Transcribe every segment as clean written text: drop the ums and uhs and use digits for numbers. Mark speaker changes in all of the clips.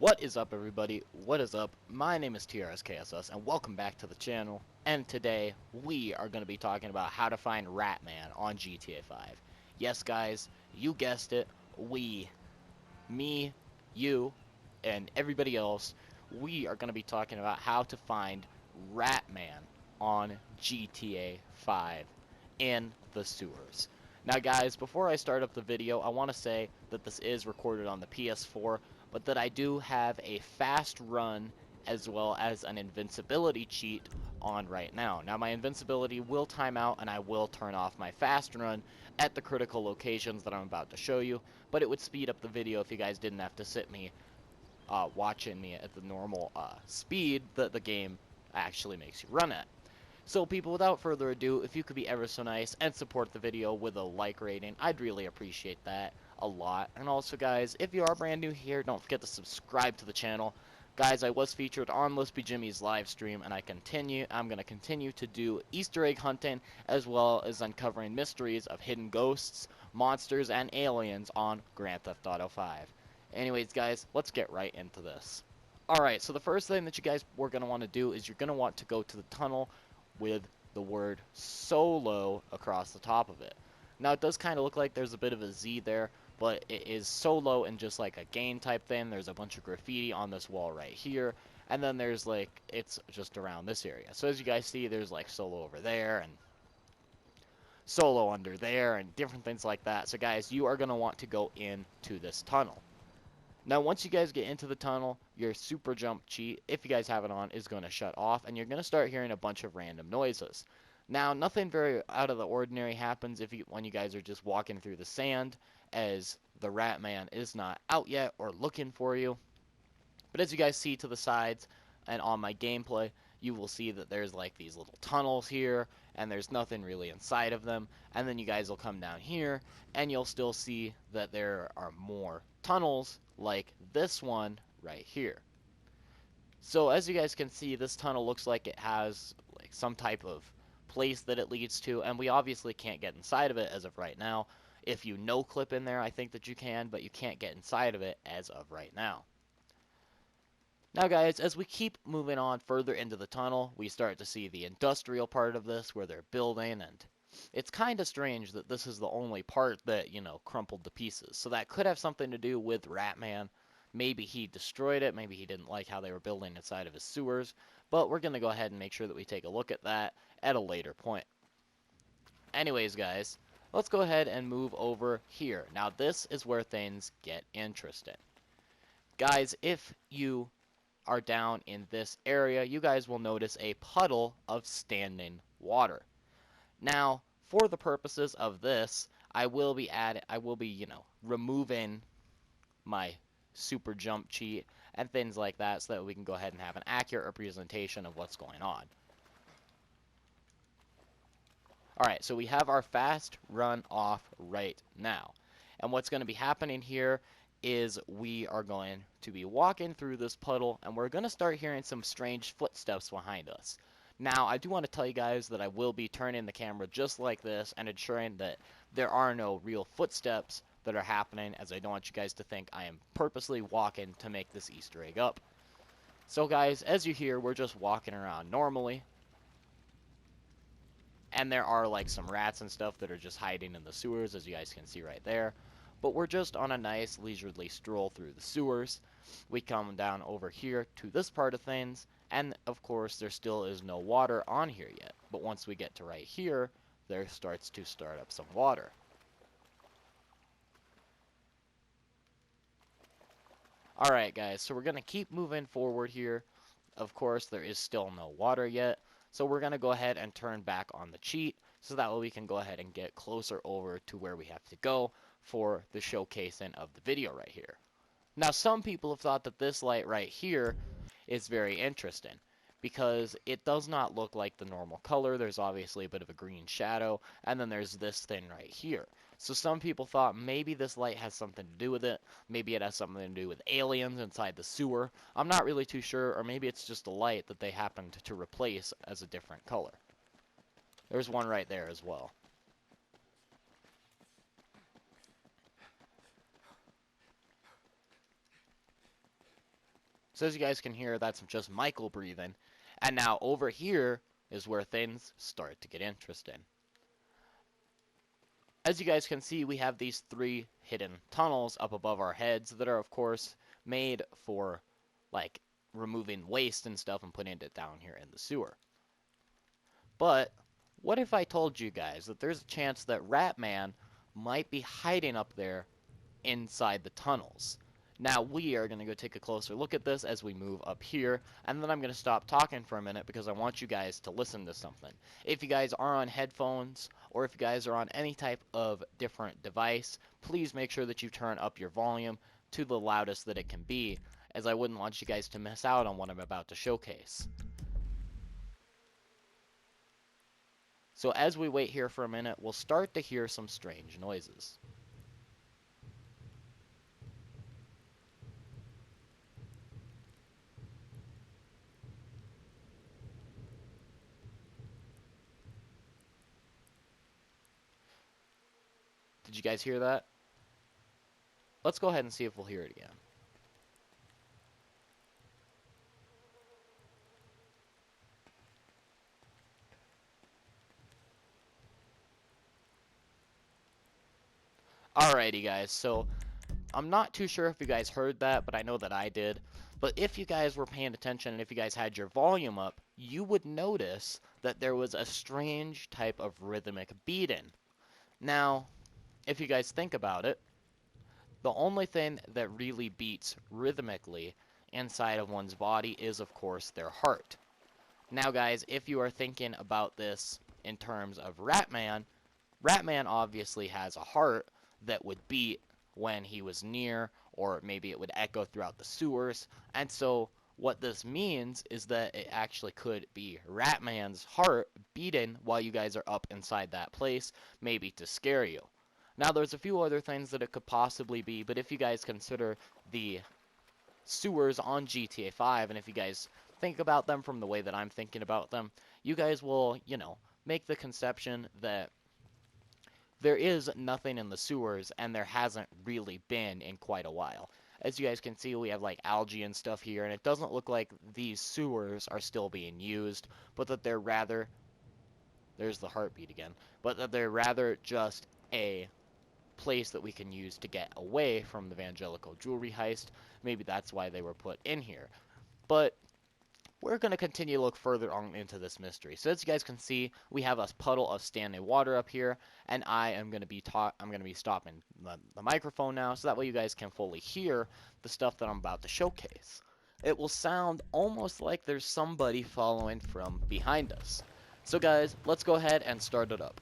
Speaker 1: What is up, everybody? What is up? My name is Trskss and welcome back to the channel. And today we are going to be talking about how to find Ratman on GTA 5. Yes, guys, you guessed it. We, me, you, and everybody else, we are going to be talking about how to find Ratman on GTA 5 in the sewers. Now, guys, before I start up the video, I want to say that this is recorded on the PS4, but that I do have a fast run as well as an invincibility cheat on right now. Now, my invincibility will time out and I will turn off my fast run at the critical locations that I'm about to show you, but it would speed up the video if you guys didn't have to sit me watching me at the normal speed that the game actually makes you run at. So people, without further ado, if you could be ever so nice and support the video with a like rating, I'd really appreciate that a lot. And also, guys, if you are brand new here, don't forget to subscribe to the channel. Guys, I was featured on Lispy Jimmy's live stream, and I'm going to continue to do Easter egg hunting, as well as uncovering mysteries of hidden ghosts, monsters, and aliens on Grand Theft Auto 5. Anyways, guys, let's get right into this. Alright, so the first thing that you guys were going to want to do is you're going to want to go to the tunnel with the word solo across the top of it. Now, it does kind of look like there's a bit of a Z there, but it is solo and just like a game type thing. There's a bunch of graffiti on this wall right here, and then there's like, it's just around this area. So as you guys see, there's like solo over there and solo under there and different things like that. So guys, you are going to want to go into this tunnel. Now, once you guys get into the tunnel, your super jump cheat, if you guys have it on, is going to shut off, and you're going to start hearing a bunch of random noises. Now, nothing very out of the ordinary happens when you guys are just walking through the sand, as the Ratman is not out yet or looking for you. But as you guys see to the sides and on my gameplay, you will see that there's like these little tunnels here, and there's nothing really inside of them. And then you guys will come down here, and you'll still see that there are more tunnels like this one right here. So as you guys can see, this tunnel looks like it has like some type of place that it leads to, and we obviously can't get inside of it as of right now. If you no clip in there, I think that you can, but you can't get inside of it as of right now. Now, guys, as we keep moving on further into the tunnel, we start to see the industrial part of this where they're building, and it's kind of strange that this is the only part that, crumpled to pieces. So that could have something to do with Ratman. Maybe he destroyed it, maybe he didn't like how they were building inside of his sewers, but we're going to go ahead and make sure that we take a look at that at a later point. Anyways, guys, let's go ahead and move over here. Now, this is where things get interesting. Guys, if you are down in this area, you guys will notice a puddle of standing water. Now, for the purposes of this, I will be, removing my super jump cheat and things like that so that we can go ahead and have an accurate representation of what's going on. Alright, so we have our fast run off right now. And what's going to be happening here is we are going to be walking through this puddle, and we're going to start hearing some strange footsteps behind us. Now, I do want to tell you guys that I will be turning the camera just like this and ensuring that there are no real footsteps that are happening, as I don't want you guys to think I am purposely walking to make this Easter egg up. So guys, as you hear, we're just walking around normally. And there are like some rats and stuff that are just hiding in the sewers, as you guys can see right there. But we're just on a nice leisurely stroll through the sewers. We come down over here to this part of things, and of course there still is no water on here yet. But once we get to right here, there starts to start up some water. Alright guys, so we're going to keep moving forward here. Of course, there is still no water yet. So we're going to go ahead and turn back on the cheat, so that way we can go ahead and get closer over to where we have to go for the showcasing of the video right here. Now, some people have thought that this light right here is very interesting, because it does not look like the normal color. There's obviously a bit of a green shadow, and then there's this thing right here. So some people thought maybe this light has something to do with it. Maybe it has something to do with aliens inside the sewer. I'm not really too sure, or maybe it's just a light that they happened to replace as a different color. There's one right there as well. So as you guys can hear, that's just Michael breathing. And now over here is where things start to get interesting. As you guys can see, we have these 3 hidden tunnels up above our heads that are, of course, made for, like, removing waste and stuff and putting it down here in the sewer. But what if I told you guys that there's a chance that Ratman might be hiding up there inside the tunnels? Now we are going to go take a closer look at this as we move up here, and then I'm going to stop talking for a minute because I want you guys to listen to something. If you guys are on headphones, or if you guys are on any type of different device, please make sure that you turn up your volume to the loudest that it can be, as I wouldn't want you guys to miss out on what I'm about to showcase. So as we wait here for a minute, we'll start to hear some strange noises. Did you guys hear that? Let's go ahead and see if we'll hear it again. Alrighty guys, so I'm not too sure if you guys heard that, but I know that I did. But if you guys were paying attention and if you guys had your volume up, you would notice that there was a strange type of rhythmic beating. Now, if you guys think about it, the only thing that really beats rhythmically inside of one's body is, of course, their heart. Now, guys, if you are thinking about this in terms of Ratman, Ratman obviously has a heart that would beat when he was near, or maybe it would echo throughout the sewers. And so what this means is that it actually could be Ratman's heart beating while you guys are up inside that place, maybe to scare you. Now, there's a few other things that it could possibly be, but if you guys consider the sewers on GTA 5, and if you guys think about them from the way that I'm thinking about them, you guys will, make the conception that there is nothing in the sewers, and there hasn't really been in quite a while. As you guys can see, we have like algae and stuff here, and it doesn't look like these sewers are still being used, but that they're rather, there's the heartbeat again, but that they're rather just a place that we can use to get away from the Evangelical jewelry heist. Maybe that's why they were put in here. But we're going to continue to look further on into this mystery. So as you guys can see, we have a puddle of standing water up here, and I am going to be stopping the microphone now, so that way you guys can fully hear the stuff that I'm about to showcase. It will sound almost like there's somebody following from behind us. So guys, let's go ahead and start it up.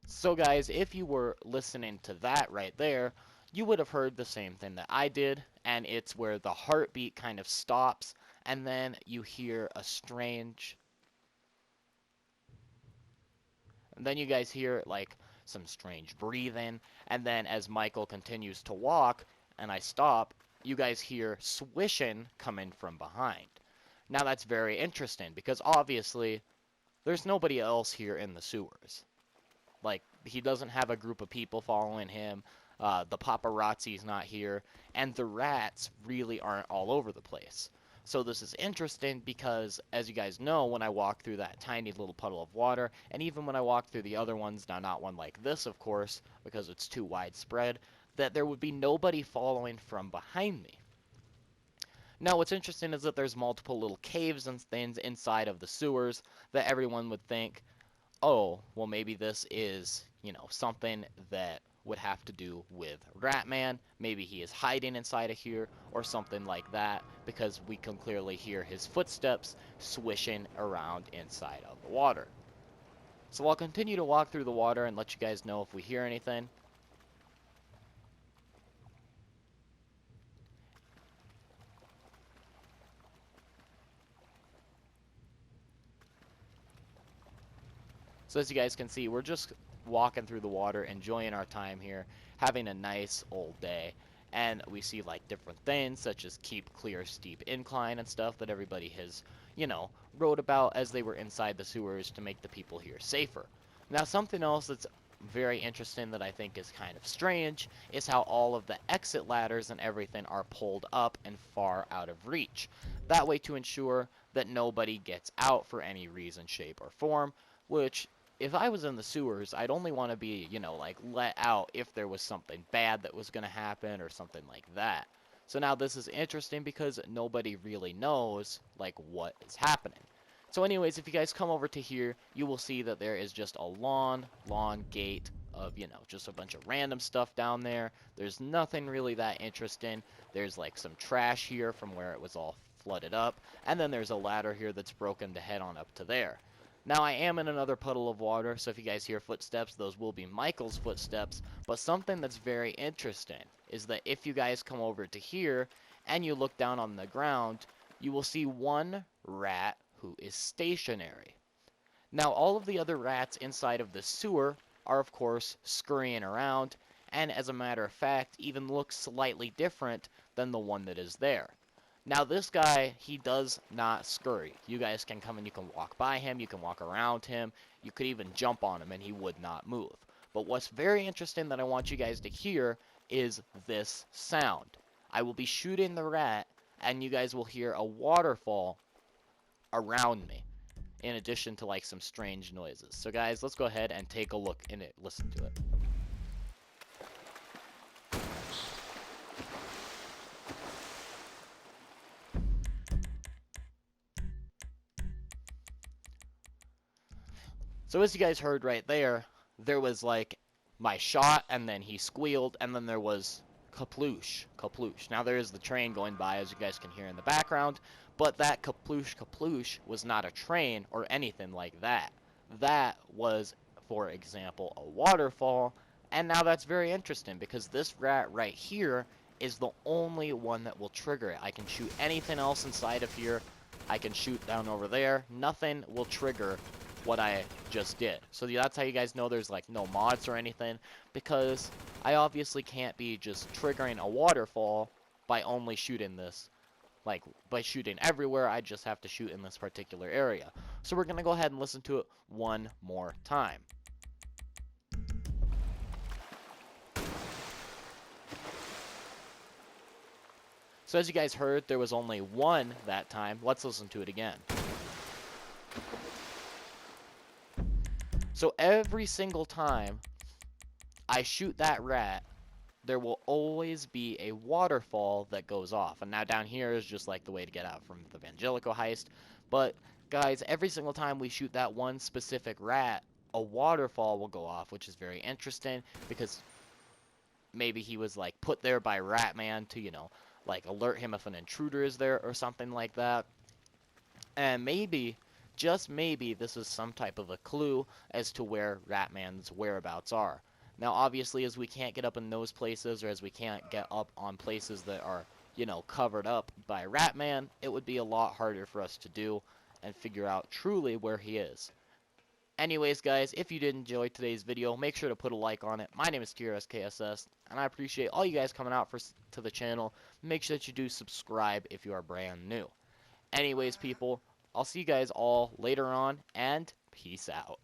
Speaker 1: So guys, if you were listening to that right there, you would have heard the same thing that I did, and it's where the heartbeat kind of stops, and then you hear a strange... And then you guys hear, like, some strange breathing, and then as Michael continues to walk, and I stop, you guys hear swishing coming from behind. Now that's very interesting, because obviously, there's nobody else here in the sewers. Like, he doesn't have a group of people following him, the paparazzi's not here, and the rats really aren't all over the place. So this is interesting because, as you guys know, when I walk through that tiny little puddle of water, and even when I walk through the other ones, now not one like this, of course, because it's too widespread, that there would be nobody following from behind me. Now, what's interesting is that there's multiple little caves and things inside of the sewers that everyone would think, oh, well, maybe this is, something that would have to do with Ratman. Maybe he is hiding inside of here or something like that, because we can clearly hear his footsteps swishing around inside of the water. So I'll continue to walk through the water and let you guys know if we hear anything. So as you guys can see, we're just walking through the water, enjoying our time here, having a nice old day. And we see like different things such as keep clear steep incline and stuff that everybody has, wrote about as they were inside the sewers to make the people here safer. Now something else that's very interesting that I think is kind of strange is how all of the exit ladders and everything are pulled up and far out of reach. That way to ensure that nobody gets out for any reason, shape, or form, which if I was in the sewers, I'd only want to be, like let out if there was something bad that was going to happen or something like that. So now this is interesting because nobody really knows, like, what is happening. So anyways, if you guys come over to here, you will see that there is just a long gate of, just a bunch of random stuff down there. There's nothing really that interesting. There's like some trash here from where it was all flooded up. And then there's a ladder here that's broken to head on up to there. Now I am in another puddle of water, so if you guys hear footsteps, those will be Michael's footsteps. But something that's very interesting is that if you guys come over to here and you look down on the ground, you will see one rat who is stationary. Now all of the other rats inside of the sewer are of course scurrying around, and as a matter of fact even look slightly different than the one that is there. Now this guy, he does not scurry. You guys can come and you can walk by him, you can walk around him, you could even jump on him and he would not move. But what's very interesting that I want you guys to hear is this sound. I will be shooting the rat and you guys will hear a waterfall around me, in addition to like some strange noises. So guys, let's go ahead and take a look and listen to it. So as you guys heard right there, there was like my shot, and then he squealed, and then there was kaploosh, kaploosh. Now there is the train going by, as you guys can hear in the background, but that kaploosh, kaploosh was not a train or anything like that. That was, for example, a waterfall, and now that's very interesting because this rat right here is the only one that will trigger it. I can shoot anything else inside of here. I can shoot down over there. Nothing will trigger what I just did. So that's how you guys know there's like no mods or anything, because I obviously can't be just triggering a waterfall by only shooting this, like by shooting everywhere. I just have to shoot in this particular area. So we're gonna go ahead and listen to it one more time. So as you guys heard, there was only one that time. Let's listen to it again. So every single time I shoot that rat, there will always be a waterfall that goes off. And now down here is just like the way to get out from the Vangelico heist. But guys, every single time we shoot that one specific rat, a waterfall will go off, which is very interesting because maybe he was like put there by Ratman to, like alert him if an intruder is there or something like that. And maybe, just maybe, this is some type of a clue as to where Ratman's whereabouts are. Now, obviously, as we can't get up in those places, or as we can't get up on places that are, covered up by Ratman, it would be a lot harder for us to do and figure out truly where he is. Anyways, guys, if you did enjoy today's video, make sure to put a like on it. My name is Trskss, and I appreciate all you guys coming out to the channel. Make sure that you do subscribe if you are brand new. Anyways, people, I'll see you guys all later on, and peace out.